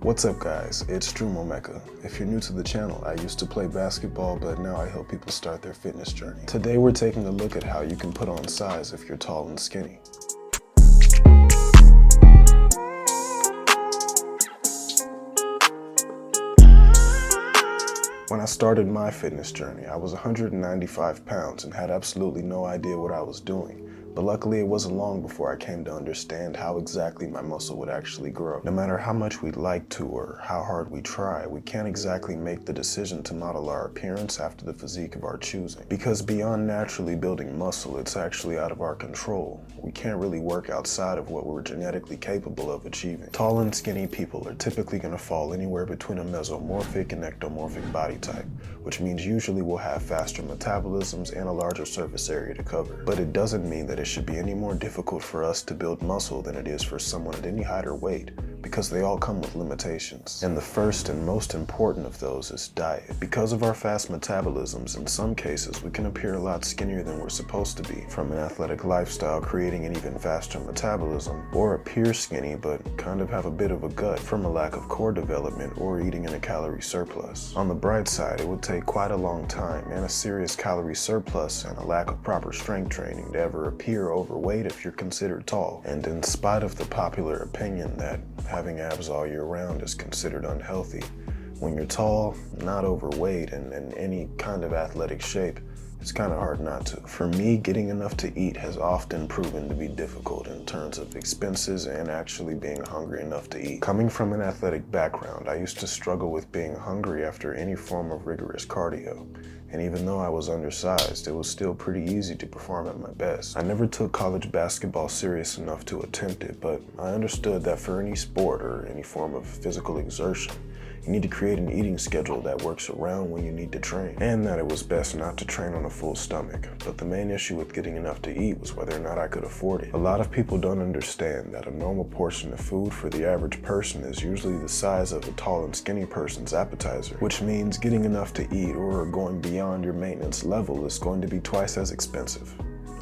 What's up guys, it's Drew Momeka. If you're new to the channel, I used to play basketball, but now I help people start their fitness journey. Today we're taking a look at how you can put on size if you're tall and skinny. When I started my fitness journey, I was 195 pounds and had absolutely no idea what I was doing. But luckily it wasn't long before I came to understand how exactly my muscle would actually grow. No matter how much we'd like to or how hard we try, we can't exactly make the decision to model our appearance after the physique of our choosing. Because beyond naturally building muscle, it's actually out of our control. We can't really work outside of what we're genetically capable of achieving. Tall and skinny people are typically going to fall anywhere between a mesomorphic and ectomorphic body type, which means usually we'll have faster metabolisms and a larger surface area to cover. But it doesn't mean that it should be any more difficult for us to build muscle than it is for someone at any height or weight, because they all come with limitations. And the first and most important of those is diet. Because of our fast metabolisms, in some cases we can appear a lot skinnier than we're supposed to be, from an athletic lifestyle creating an even faster metabolism, or appear skinny but kind of have a bit of a gut from a lack of core development or eating in a calorie surplus. On the bright side, it would take quite a long time and a serious calorie surplus and a lack of proper strength training to ever appear overweight if you're considered tall. And in spite of the popular opinion that having abs all year round is considered unhealthy, when you're tall, not overweight, and in any kind of athletic shape, it's kind of hard not to. For me, getting enough to eat has often proven to be difficult in terms of expenses and actually being hungry enough to eat. Coming from an athletic background, I used to struggle with being hungry after any form of rigorous cardio. And even though I was undersized, it was still pretty easy to perform at my best. I never took college basketball serious enough to attempt it, but I understood that for any sport or any form of physical exertion, you need to create an eating schedule that works around when you need to train, and that it was best not to train on a full stomach. But the main issue with getting enough to eat was whether or not I could afford it. A lot of people don't understand that a normal portion of food for the average person is usually the size of a tall and skinny person's appetizer, which means getting enough to eat or going beyond your maintenance level is going to be twice as expensive.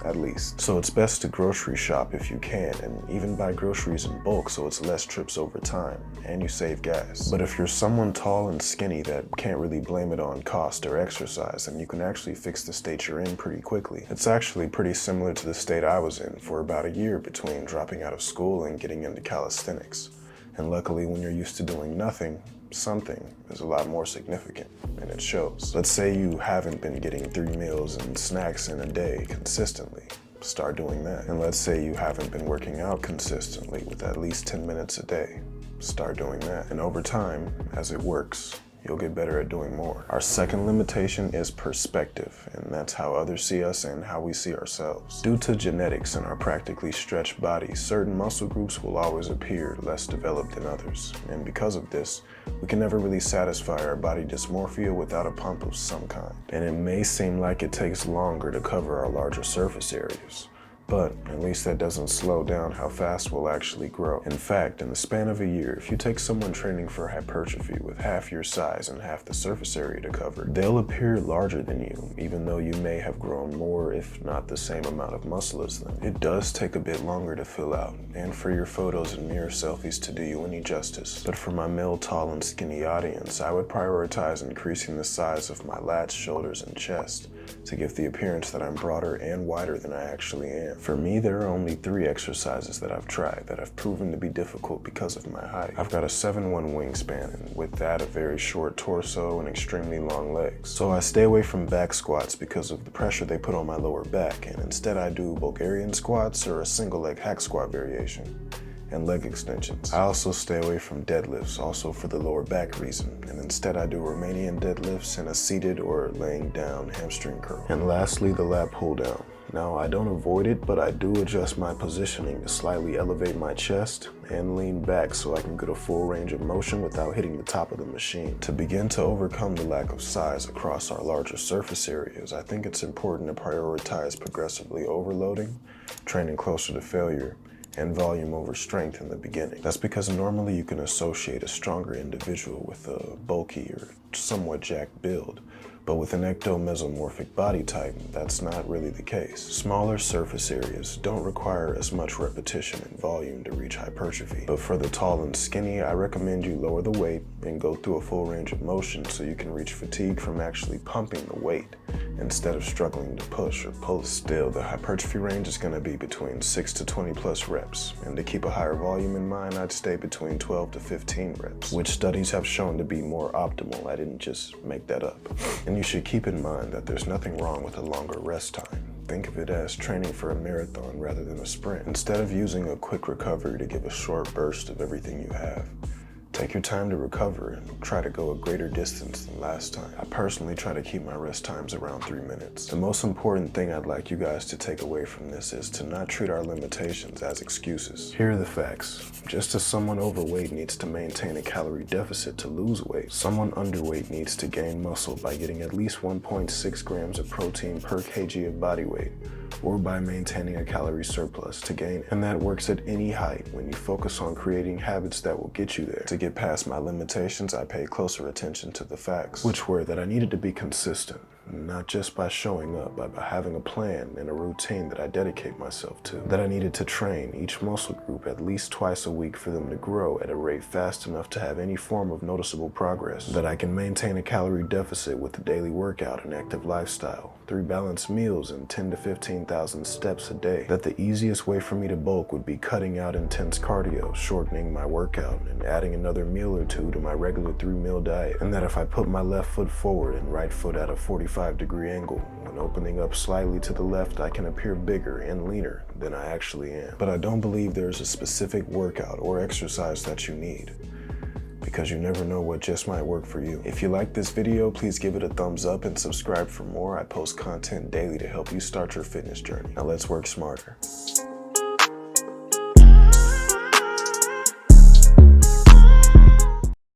At least. So it's best to grocery shop if you can, and even buy groceries in bulk so it's less trips over time, and you save gas. But if you're someone tall and skinny that can't really blame it on cost or exercise, then you can actually fix the state you're in pretty quickly. It's actually pretty similar to the state I was in for about a year between dropping out of school and getting into calisthenics. And luckily, when you're used to doing nothing, something is a lot more significant, and it shows. Let's say you haven't been getting 3 meals and snacks in a day consistently. Start doing that. And let's say you haven't been working out consistently with at least 10 minutes a day. Start doing that. And over time, as it works, you'll get better at doing more. Our second limitation is perspective, and that's how others see us and how we see ourselves. Due to genetics and our practically stretched bodies, certain muscle groups will always appear less developed than others. And because of this, we can never really satisfy our body dysmorphia without a pump of some kind. And it may seem like it takes longer to cover our larger surface areas, but at least that doesn't slow down how fast we'll actually grow. In fact, in the span of a year, if you take someone training for hypertrophy with half your size and half the surface area to cover, they'll appear larger than you, even though you may have grown more, if not the same amount of muscle as them. It does take a bit longer to fill out, and for your photos and mirror selfies to do you any justice. But for my male tall and skinny audience, I would prioritize increasing the size of my lats, shoulders, and chest to give the appearance that I'm broader and wider than I actually am. For me, there are only 3 exercises that I've tried that have proven to be difficult because of my height. I've got a 7'1" wingspan, and with that, a very short torso and extremely long legs. So I stay away from back squats because of the pressure they put on my lower back, and instead I do Bulgarian squats or a single leg hack squat variation, and leg extensions. I also stay away from deadlifts, also for the lower back reason, and instead I do Romanian deadlifts and a seated or laying down hamstring curl. And lastly, the lat pull down. Now, I don't avoid it, but I do adjust my positioning to slightly elevate my chest and lean back so I can get a full range of motion without hitting the top of the machine. To begin to overcome the lack of size across our larger surface areas, I think it's important to prioritize progressively overloading, training closer to failure, and volume over strength in the beginning. That's because normally you can associate a stronger individual with a bulky or somewhat jacked build, But with an ectomesomorphic body type, that's not really the case. Smaller surface areas don't require as much repetition and volume to reach hypertrophy. But for the tall and skinny, I recommend you lower the weight and go through a full range of motion so you can reach fatigue from actually pumping the weight instead of struggling to push or pull. Still, the hypertrophy range is going to be between 6 to 20 plus reps, and to keep a higher volume in mind, I'd stay between 12 to 15 reps, which studies have shown to be more optimal. I didn't just make that up. And you should keep in mind that there's nothing wrong with a longer rest time. Think of it as training for a marathon rather than a sprint. Instead of using a quick recovery to give a short burst of everything you have, take your time to recover and try to go a greater distance than last time. I personally try to keep my rest times around 3 minutes. The most important thing I'd like you guys to take away from this is to not treat our limitations as excuses. Here are the facts. Just as someone overweight needs to maintain a calorie deficit to lose weight, someone underweight needs to gain muscle by getting at least 1.6 grams of protein per kg of body weight, or by maintaining a calorie surplus to gain. And that works at any height when you focus on creating habits that will get you there. To get past my limitations, I paid closer attention to the facts, which were that I needed to be consistent, not just by showing up, but by having a plan and a routine that I dedicate myself to. That I needed to train each muscle group at least twice a week for them to grow at a rate fast enough to have any form of noticeable progress. That I can maintain a calorie deficit with a daily workout and active lifestyle, 3 balanced meals and 10 to 15,000 steps a day. That the easiest way for me to bulk would be cutting out intense cardio, shortening my workout, and adding another meal or two to my regular 3-meal diet. And that if I put my left foot forward and right foot at a 45-degree angle, when opening up slightly to the left, I can appear bigger and leaner than I actually am. But I don't believe there's a specific workout or exercise that you need, because you never know what just might work for you. If you like this video, please give it a thumbs up and subscribe for more. I post content daily to help you start your fitness journey. Now let's work smarter.